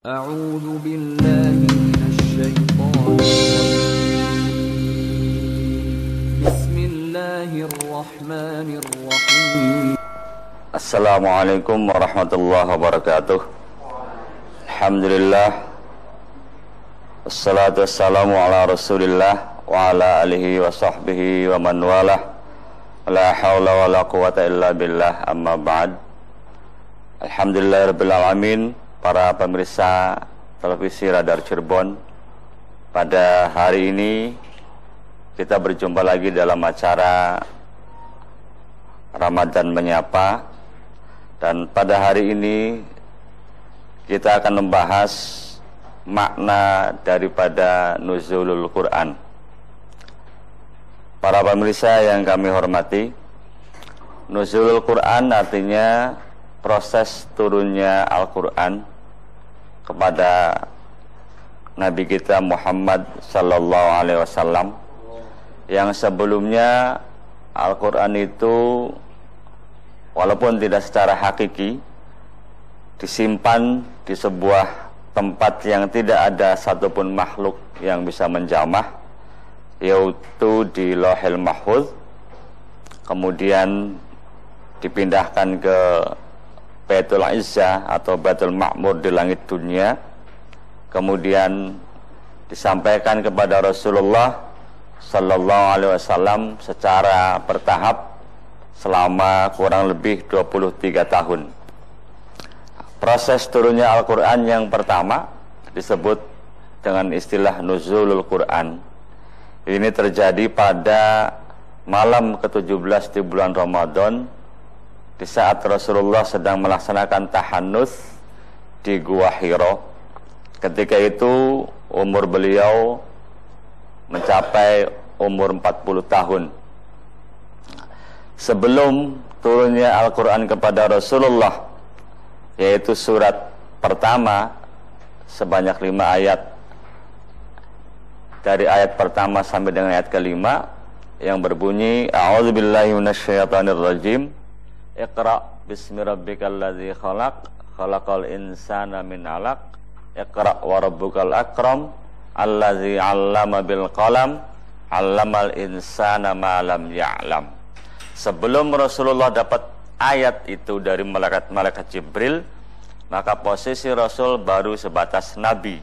أعوذ بالله من الشيطان الرجيم بسم الله الرحمن الرحيم Assalamualaikum warahmatullahi wabarakatuh. Alhamdulillah, wassalatu wassalamu ala rasulillah wa ala alihi wa sahbihi wa man walah. La hawla wa la quwata illa billah, amma ba'd. Alhamdulillah rabbil alamin. Para pemirsa televisi Radar Cirebon, pada hari ini kita berjumpa lagi dalam acara Ramadan Menyapa. Dan pada hari ini kita akan membahas makna daripada nuzulul Quran. Para pemirsa yang kami hormati, nuzulul Quran artinya proses turunnya Al-Quran kepada Nabi kita Muhammad sallallahu alaihi wasallam, yang sebelumnya Al-Quran itu walaupun tidak secara hakiki disimpan di sebuah tempat yang tidak ada satupun makhluk yang bisa menjamah, yaitu di Lauhil Mahfuz, kemudian dipindahkan ke Baitul Izzah atau Baitul Ma'mur di langit dunia, kemudian disampaikan kepada Rasulullah sallallahu alaihi wasallam secara bertahap selama kurang lebih 23 tahun. Proses turunnya Al-Quran yang pertama disebut dengan istilah nuzulul Quran. Ini terjadi pada malam ke-17 di bulan Ramadan, di saat Rasulullah sedang melaksanakan tahannuts di Gua Hiro. Ketika itu umur beliau mencapai umur 40 tahun. Sebelum turunnya Al-Quran kepada Rasulullah, yaitu surat pertama sebanyak 5 ayat, dari ayat pertama sampai dengan ayat kelima, yang berbunyi A'udzubillahi minasyaitonirrajim. Iqra bismi rabbikal ladzi khalaq, khalaqal insana min 'alaq, Iqra wa rabbukal akram, allazi 'allama bil qalam, 'allamal insana ma lam ya'lam. Sebelum Rasulullah dapat ayat itu dari malaikat Jibril, maka posisi Rasul baru sebatas nabi.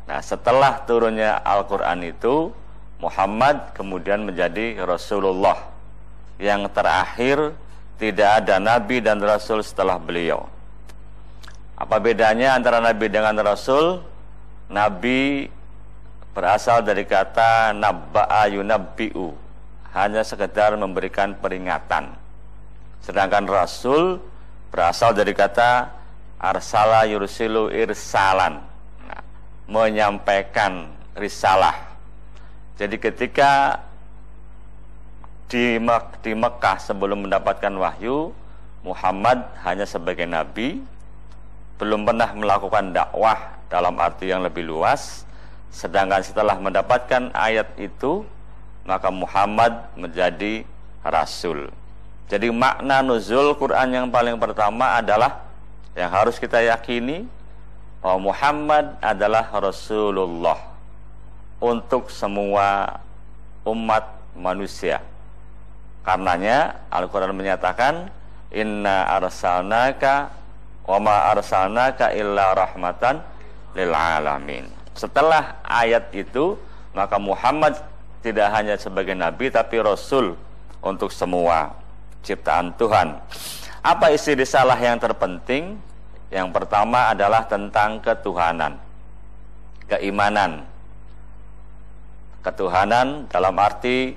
Nah, setelah turunnya Al-Quran itu, Muhammad kemudian menjadi Rasulullah. Yang terakhir, tidak ada nabi dan rasul setelah beliau. Apa bedanya antara nabi dengan rasul? Nabi berasal dari kata nabba'a yunabbi'u, hanya sekedar memberikan peringatan. Sedangkan rasul berasal dari kata arsala yursilu irsalan, nah, menyampaikan risalah. Jadi ketika di Mekah sebelum mendapatkan wahyu, Muhammad hanya sebagai nabi, belum pernah melakukan dakwah dalam arti yang lebih luas. Sedangkan setelah mendapatkan ayat itu, maka Muhammad menjadi rasul. Jadi makna nuzul Quran yang paling pertama adalah yang harus kita yakini bahwa Muhammad adalah Rasulullah untuk semua umat manusia. Karenanya Al-Quran menyatakan inna arsalnaka wa ma arsalnaka illa rahmatan lil alamin. Setelah ayat itu, maka Muhammad tidak hanya sebagai nabi tapi rasul untuk semua ciptaan Tuhan. Apa isi risalah yang terpenting? Yang pertama adalah tentang ketuhanan, keimanan. Ketuhanan dalam arti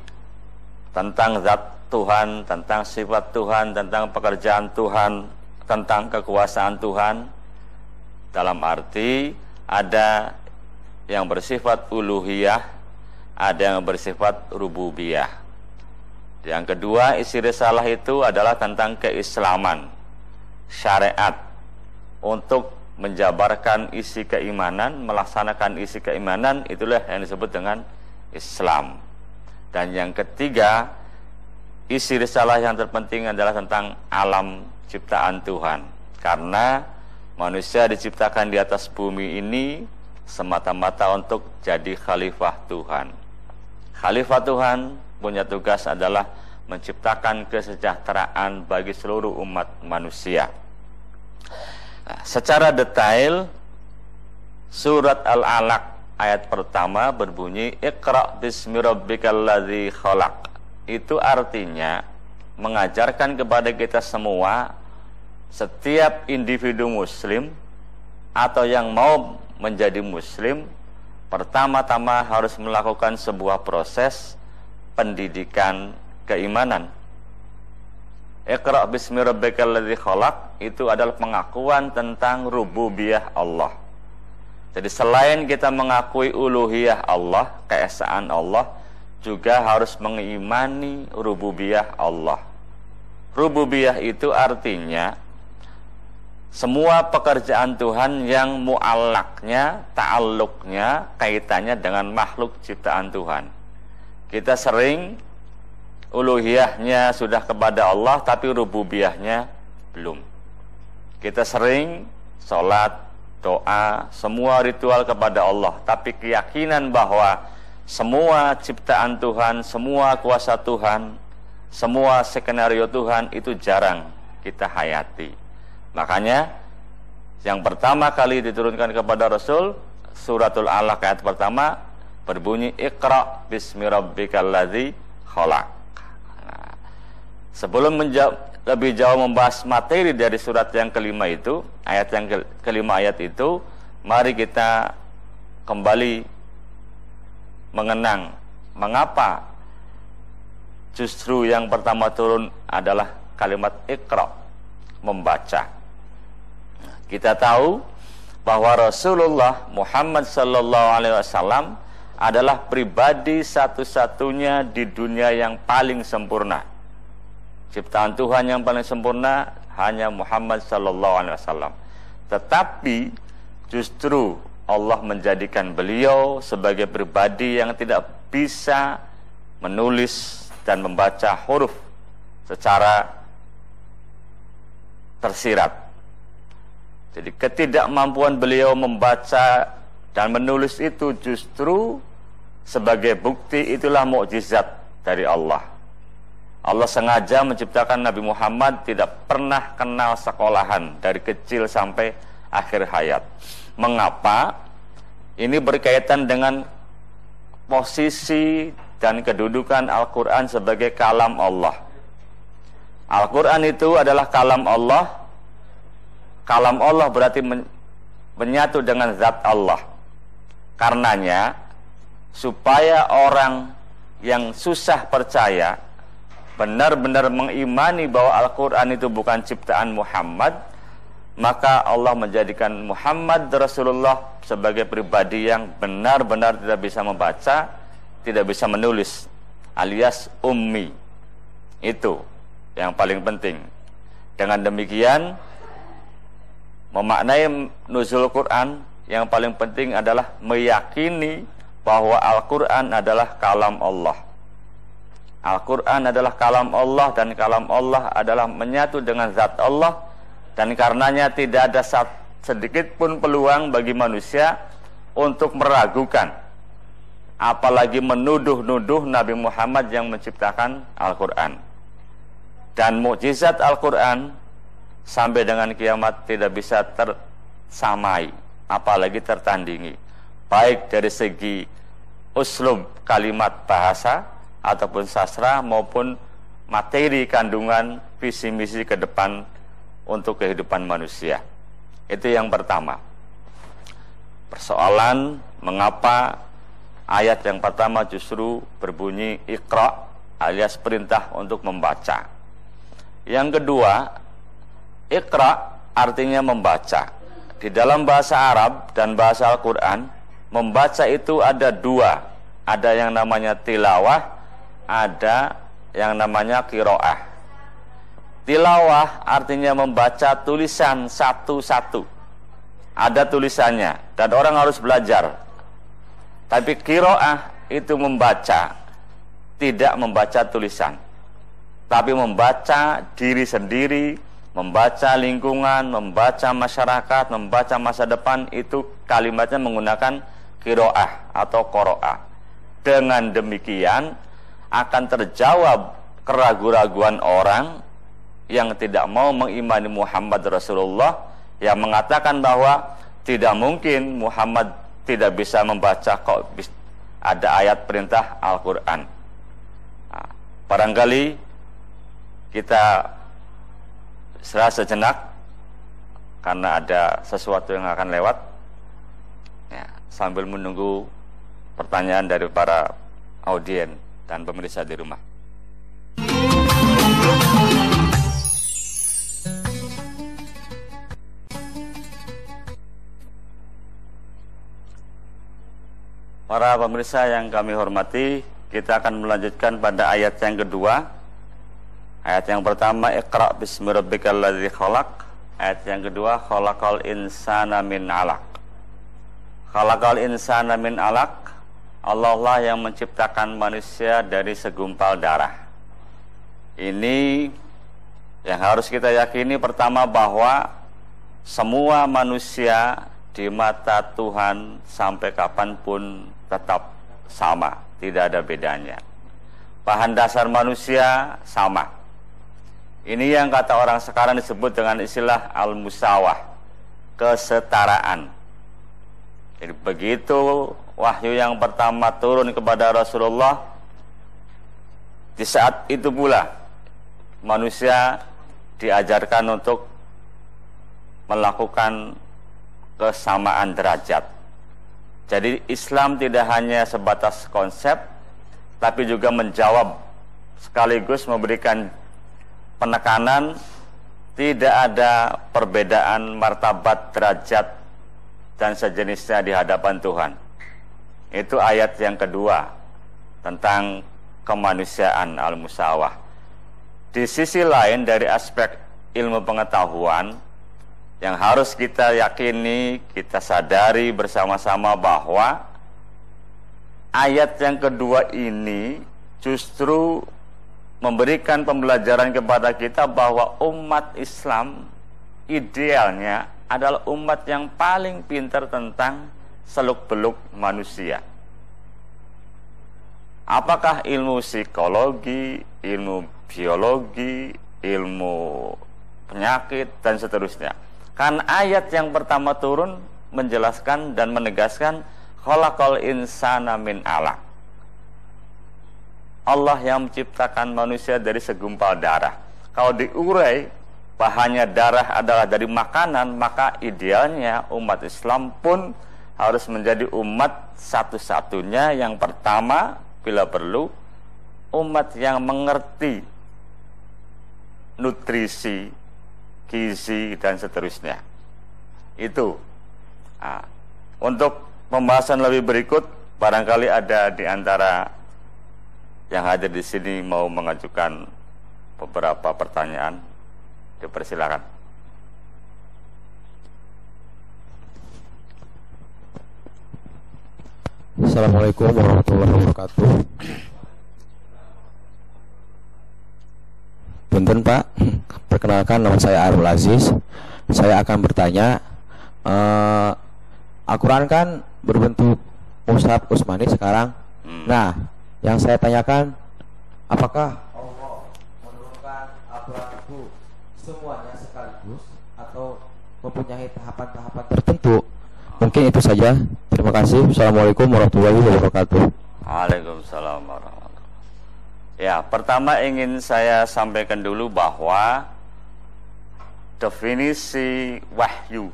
tentang zat Tuhan, tentang sifat Tuhan, tentang pekerjaan Tuhan, tentang kekuasaan Tuhan. Dalam arti ada yang bersifat uluhiyah, ada yang bersifat rububiyah. Yang kedua, isi risalah itu adalah tentang keislaman, syariat, untuk menjabarkan isi keimanan, melaksanakan isi keimanan, itulah yang disebut dengan Islam. Dan yang ketiga, isi risalah yang terpenting adalah tentang alam ciptaan Tuhan. Karena Manusia diciptakan di atas bumi ini semata-mata untuk jadi khalifah Tuhan. Khalifah Tuhan punya tugas adalah menciptakan kesejahteraan bagi seluruh umat manusia. Nah, secara detail, surat Al-Alaq ayat pertama berbunyi Iqra bismi rabbikal ladzi khalaq. Itu artinya mengajarkan kepada kita semua, setiap individu muslim atau yang mau menjadi muslim, pertama-tama harus melakukan sebuah proses pendidikan keimanan. Iqra bismi rabbikal ladzi khalaq itu adalah pengakuan tentang rububiyah Allah. Jadi selain kita mengakui uluhiyah Allah, keesaan Allah, juga harus mengimani rububiyah Allah. Rububiyah itu artinya semua pekerjaan Tuhan yang mu'allaknya, ta'alluqnya, kaitannya dengan makhluk ciptaan Tuhan. Kita sering uluhiyahnya sudah kepada Allah, tapi rububiyahnya belum. Kita sering sholat, doa, semua ritual kepada Allah, tapi keyakinan bahwa semua ciptaan Tuhan, semua kuasa Tuhan, semua skenario Tuhan itu jarang kita hayati. Makanya yang pertama kali diturunkan kepada Rasul, suratul Alaq ayat pertama berbunyi Iqra bismi rabbikal ladzi khalaq. Nah, sebelum lebih jauh membahas materi dari surat yang kelima itu, ayat yang kelima ayat itu, mari kita kembali mengenang mengapa justru yang pertama turun adalah kalimat Iqra, membaca. Kita tahu bahwa Rasulullah Muhammad sallallahu alaihi wasallam adalah pribadi satu-satunya di dunia yang paling sempurna. Ciptaan Tuhan yang paling sempurna hanya Muhammad sallallahu alaihi wasallam. Tetapi justru Allah menjadikan beliau sebagai pribadi yang tidak bisa menulis dan membaca huruf secara tersirat. Jadi ketidakmampuan beliau membaca dan menulis itu justru sebagai bukti itulah mukjizat dari Allah. Allah sengaja menciptakan Nabi Muhammad tidak pernah kenal sekolahan dari kecil sampai akhir hayat. Mengapa? Ini berkaitan dengan posisi dan kedudukan Al-Quran sebagai kalam Allah. Al-Quran itu adalah kalam Allah. Kalam Allah berarti menyatu dengan zat Allah. Karenanya, supaya orang yang susah percaya benar-benar mengimani bahwa Al-Quran itu bukan ciptaan Muhammad, maka Allah menjadikan Muhammad Rasulullah sebagai pribadi yang benar-benar tidak bisa membaca, tidak bisa menulis, alias ummi. Itu yang paling penting. Dengan demikian, memaknai nuzul Quran yang paling penting adalah meyakini bahwa Al-Quran adalah kalam Allah. Al-Quran adalah kalam Allah, dan kalam Allah adalah menyatu dengan zat Allah, dan karenanya tidak ada sedikit pun peluang bagi manusia untuk meragukan, apalagi menuduh-nuduh Nabi Muhammad yang menciptakan Al-Quran. Dan mukjizat Al-Quran sampai dengan kiamat tidak bisa tersamai, apalagi tertandingi, baik dari segi uslub kalimat bahasa ataupun sastra maupun materi kandungan visi misi ke depan untuk kehidupan manusia. Itu yang pertama. Persoalan mengapa ayat yang pertama justru berbunyi Iqra, alias perintah untuk membaca. Yang kedua, Iqra artinya membaca. Di dalam bahasa Arab dan bahasa Al-Quran, membaca itu ada dua. Ada yang namanya tilawah, ada yang namanya qiraah. Tilawah artinya membaca tulisan satu-satu. Ada tulisannya dan orang harus belajar. Tapi qiraah itu membaca, tidak membaca tulisan, tapi membaca diri sendiri membaca lingkungan, membaca masyarakat, membaca masa depan, itu kalimatnya menggunakan qiraah atau qoro'ah. Dengan demikian akan terjawab keraguan-raguan orang yang tidak mau mengimani Muhammad Rasulullah, yang mengatakan bahwa tidak mungkin Muhammad tidak bisa membaca, kok ada ayat perintah Al-Quran. Nah, barangkali kita istirahat sejenak karena ada sesuatu yang akan lewat ya, sambil menunggu pertanyaan dari para audien dan pemirsa di rumah. Para pemirsa yang kami hormati, kita akan melanjutkan pada ayat yang kedua. Ayat yang pertama, Iqra' bismi rabbikal ladzi khalaq. Ayat yang kedua, khalaqal insana min 'alaq. Khalaqal insana min 'alaq. Allah lah yang menciptakan manusia dari segumpal darah. Ini yang harus kita yakini pertama, bahwa semua manusia di mata Tuhan sampai kapanpun tetap sama, tidak ada bedanya. Bahan dasar manusia sama. Ini yang kata orang sekarang disebut dengan istilah al-musawah, kesetaraan. Jadi begitu wahyu yang pertama turun kepada Rasulullah, di saat itu pula manusia diajarkan untuk melakukan kesamaan derajat. Jadi Islam tidak hanya sebatas konsep, tapi juga menjawab sekaligus memberikan penekanan tidak ada perbedaan martabat, derajat dan sejenisnya di hadapan Tuhan. Itu ayat yang kedua tentang kemanusiaan al-musawah. Di sisi lain, dari aspek ilmu pengetahuan yang harus kita yakini, kita sadari bersama-sama bahwa ayat yang kedua ini justru memberikan pembelajaran kepada kita bahwa umat Islam idealnya adalah umat yang paling pintar tentang seluk-beluk manusia. Apakah ilmu psikologi, ilmu biologi, ilmu penyakit, dan seterusnya. Kan ayat yang pertama turun menjelaskan dan menegaskan khalaqal insana min 'alaq. Allah yang menciptakan manusia dari segumpal darah. Kalau diurai bahannya darah adalah dari makanan, maka idealnya umat Islam pun harus menjadi umat satu-satunya yang pertama bila perlu, umat yang mengerti nutrisi, gizi, dan seterusnya. Itu. Nah, untuk pembahasan lebih berikut, barangkali ada di antara yang hadir di sini mau mengajukan beberapa pertanyaan. Dipersilakan. Assalamualaikum warahmatullahi wabarakatuh. Punten Pak, perkenalkan nama saya Arul Aziz. Saya akan bertanya, Al-Quran kan berbentuk mushaf Utsmani sekarang. Nah, yang saya tanyakan, apakah Allah menurunkan Al-Quran itu semuanya sekaligus atau mempunyai tahapan-tahapan tertentu? Mungkin itu saja. Terima kasih. Assalamualaikum warahmatullahi wabarakatuh. Waalaikumsalam warahmatullahi wabarakatuh. Ya, pertama ingin saya sampaikan dulu bahwa definisi wahyu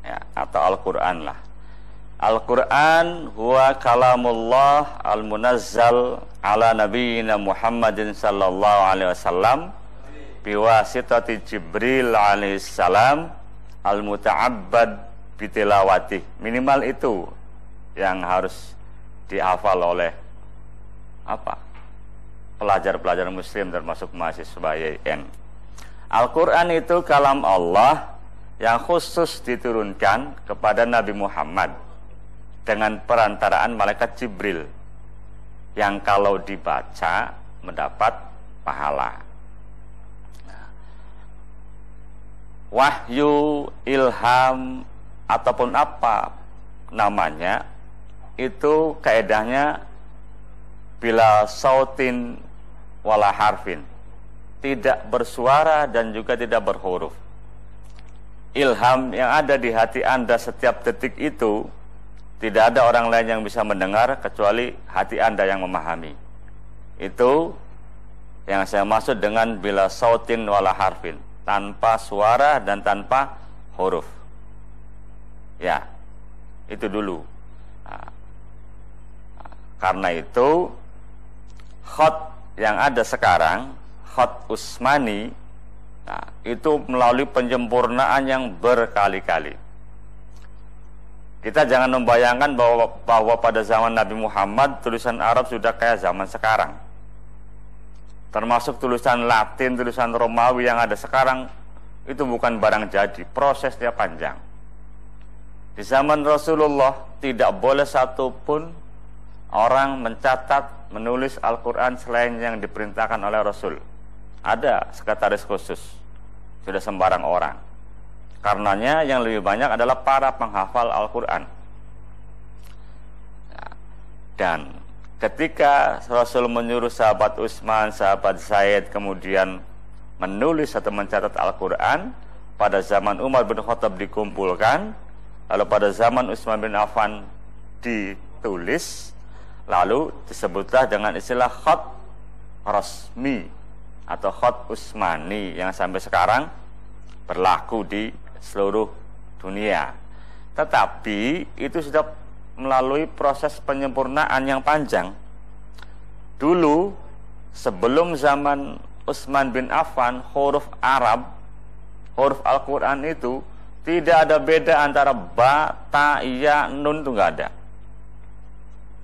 ya, atau Al-Quran lah. Al-Quran huwa kalamullah al-munazzal ala nabiyina Muhammadin sallallahu alaihi wasallam biwasitati Jibril alaihi salam al-muta'abbad bitilawati. Minimal itu yang harus dihafal oleh pelajar-pelajar muslim termasuk mahasiswa YN. Al-Quran itu kalam Allah yang khusus diturunkan kepada Nabi Muhammad dengan perantaraan malaikat Jibril yang kalau dibaca mendapat pahala. wahyu, ilham ataupun apa namanya, itu kaedahnya bila sautin wala harfin, tidak bersuara dan juga tidak berhuruf. Ilham yang ada di hati Anda setiap detik itu tidak ada orang lain yang bisa mendengar kecuali hati Anda yang memahami. Itu yang saya maksud dengan bila sautin wala harfin, tanpa suara dan tanpa huruf. Ya, itu dulu. Karena itu khot yang ada sekarang, khot Utsmani, itu melalui penyempurnaan yang berkali-kali. Kita jangan membayangkan bahwa pada zaman Nabi Muhammad tulisan Arab sudah kayak zaman sekarang. Termasuk tulisan Latin, tulisan Romawi yang ada sekarang, itu bukan barang jadi, prosesnya panjang. Di zaman Rasulullah tidak boleh satupun orang mencatat, menulis Al-Quran selain yang diperintahkan oleh Rasul. Ada sekretaris khusus, sudah sembarang orang. Karenanya yang lebih banyak adalah para penghafal Al-Quran. Dan ketika Rasul menyuruh sahabat Utsman, sahabat Zaid kemudian menulis atau mencatat Al-Quran, pada zaman Umar bin Khattab dikumpulkan, lalu pada zaman Utsman bin Affan ditulis, lalu disebutlah dengan istilah khat rasmi atau khat Utsmani yang sampai sekarang berlaku di seluruh dunia. Tetapi itu sudah melalui proses penyempurnaan yang panjang. Dulu sebelum zaman Utsman bin Affan, huruf Arab, huruf Al-Quran itu tidak ada beda antara ba, ta, ya, nun, itu nggak ada.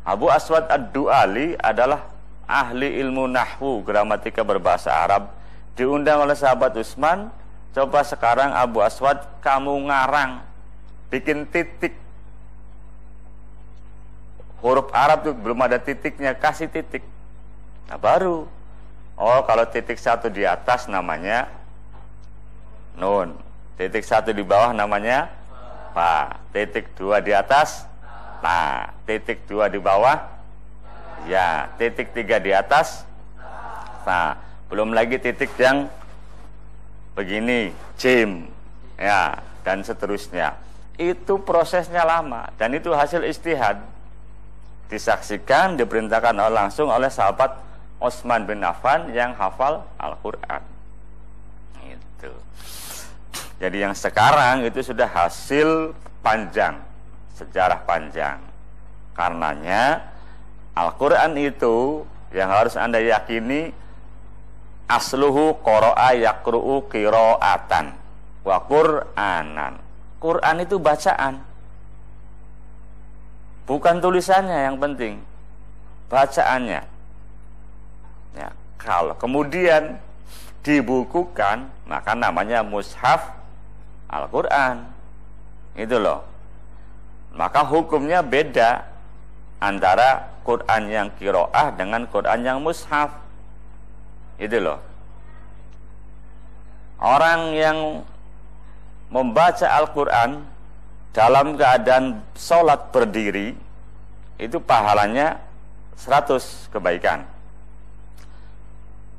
Abu Aswad Ad-Du'ali adalah ahli ilmu nahwu, gramatika berbahasa Arab. Diundang oleh sahabat Utsman, coba sekarang Abu Aswad kamu ngarang, bikin titik. Huruf Arab itu belum ada titiknya, kasih titik. Nah baru, oh kalau titik satu di atas namanya nun, titik satu di bawah namanya fa, titik dua di atas ta, titik dua di bawah ya, titik tiga di atas ta, belum lagi titik yang begini jim ya, dan seterusnya. Itu prosesnya lama dan itu hasil ijtihad, disaksikan, diperintahkan langsung oleh sahabat Utsman bin Affan yang hafal Al-Quran. Itu. Jadi yang sekarang itu sudah hasil panjang, sejarah panjang. Karenanya Al-Quran itu yang harus Anda yakini, asluhu qara'a yaqru'u qira'atan wa qur'anan. Quran itu bacaan, bukan tulisannya yang penting, bacaannya. Ya, kalau kemudian dibukukan, maka namanya mushaf Al-Quran. Itu loh. Maka hukumnya beda antara Quran yang qiraah dengan Quran yang mushaf. Itu loh. Orang yang membaca Al-Quran dalam keadaan sholat berdiri, itu pahalanya 100 kebaikan.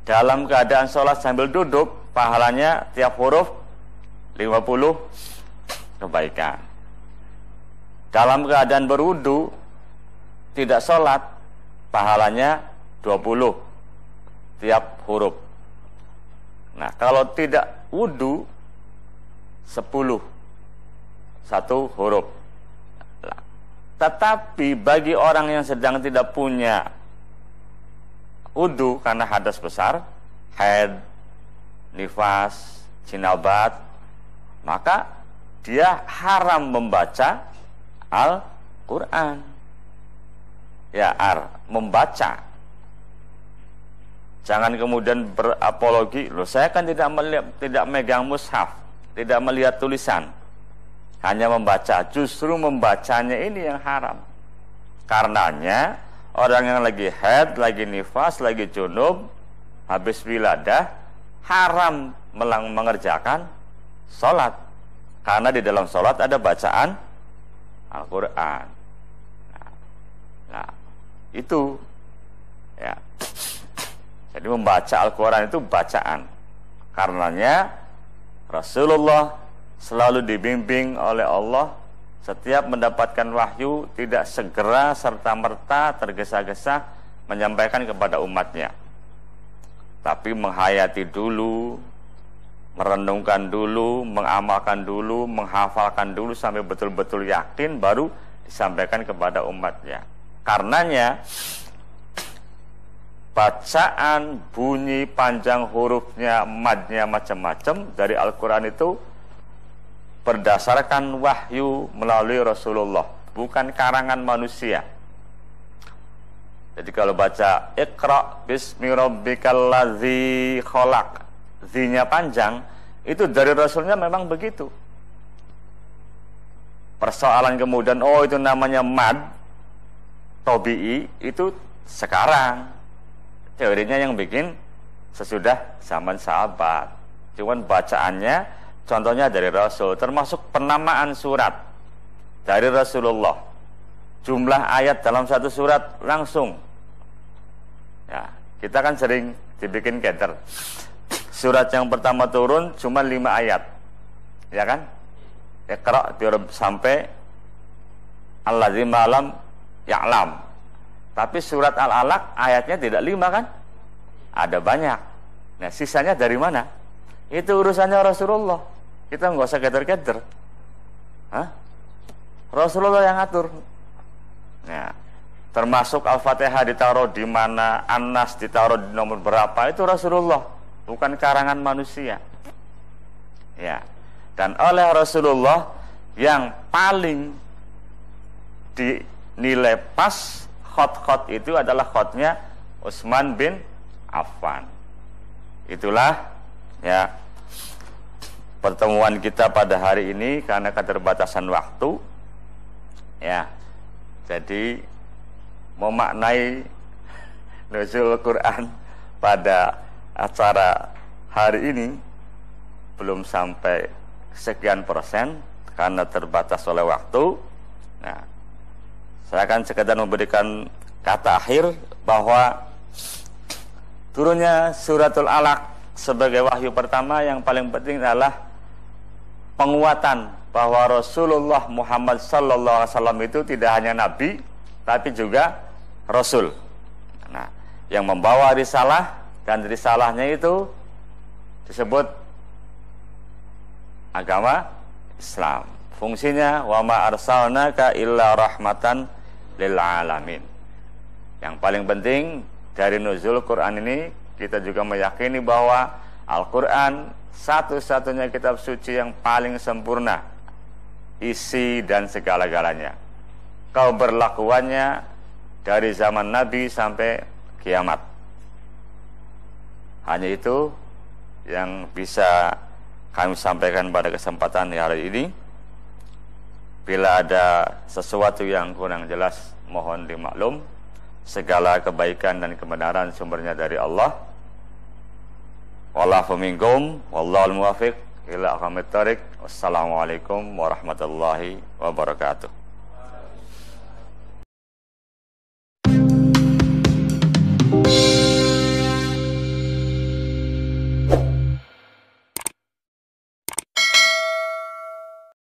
Dalam keadaan sholat sambil duduk, pahalanya tiap huruf 50 kebaikan. Dalam keadaan berwudu, tidak sholat, pahalanya 20 tiap huruf. Nah, kalau tidak wudu, 10 satu huruf. Tetapi bagi orang yang sedang tidak punya wudu karena hadas besar, haid, nifas, jinabat, maka dia haram membaca Al-Quran. Ya, membaca. Jangan kemudian berapologi, loh saya kan tidak megang mushaf, tidak melihat tulisan, hanya membaca. Justru membacanya ini yang haram. Karenanya orang yang lagi haid, lagi nifas, lagi junub, habis wiladah, haram mengerjakan sholat. Karena di dalam sholat ada bacaan Al-Quran. Nah, itu ya. Jadi membaca Al-Quran itu bacaan. Karenanya Rasulullah selalu dibimbing oleh Allah, setiap mendapatkan wahyu tidak segera serta-merta tergesa-gesa menyampaikan kepada umatnya, tapi menghayati dulu, merenungkan dulu, mengamalkan dulu, menghafalkan dulu sampai betul-betul yakin, baru disampaikan kepada umatnya. Karenanya bacaan, bunyi, panjang hurufnya, madnya, macam-macam dari Al-Quran itu berdasarkan wahyu melalui Rasulullah, bukan karangan manusia. Jadi kalau baca Iqra bismi rabbikal ladzi khalaq, Z-nya panjang, itu dari Rasulnya memang begitu. Persoalan kemudian, oh itu namanya mad tobi'i, itu sekarang. Teorinya yang bikin sesudah zaman sahabat. Cuman bacaannya contohnya dari Rasul, termasuk penamaan surat dari Rasulullah. Jumlah ayat dalam satu surat langsung. Ya, kita kan sering dibikin keder. Surat yang pertama turun cuma 5 ayat. Ya kan? Iqra sampai allazi malam ya'lam. Tapi surat Al-Alaq ayatnya tidak 5 kan? Ada banyak. Nah, sisanya dari mana? Itu urusannya Rasulullah. Kita nggak usah keder-keder. Rasulullah yang ngatur. Nah, termasuk Al-Fatihah ditaruh di mana, An-Nas ditaruh di nomor berapa, itu Rasulullah, bukan karangan manusia. Ya. Dan oleh Rasulullah yang paling dinilai pas khot-khot itu adalah khotnya Utsman bin Affan. Itulah ya pertemuan kita pada hari ini karena keterbatasan waktu. Ya. Jadi memaknai nuzul Quran pada acara hari ini belum sampai sekian persen karena terbatas oleh waktu. Nah, saya akan sekedar memberikan kata akhir bahwa turunnya suratul Alaq sebagai wahyu pertama yang paling penting adalah penguatan bahwa Rasulullah Muhammad SAW itu tidak hanya nabi tapi juga rasul. Nah, yang membawa risalah, dan risalahnya itu disebut agama Islam. Fungsinya wa ma arsalnaka illa rahmatan lil alamin. Yang paling penting dari nuzul Quran ini, kita juga meyakini bahwa Al-Quran satu-satunya kitab suci yang paling sempurna isi dan segala-galanya. Keberlakuannya dari zaman Nabi sampai kiamat. Hanya itu yang bisa kami sampaikan pada kesempatan hari ini. Bila ada sesuatu yang kurang jelas, mohon dimaklum. Segala kebaikan dan kebenaran sumbernya dari Allah. Wallahu minkum, wallahul muwaffiq ila aqwamit thoriq. Wassalamualaikum warahmatullahi wabarakatuh.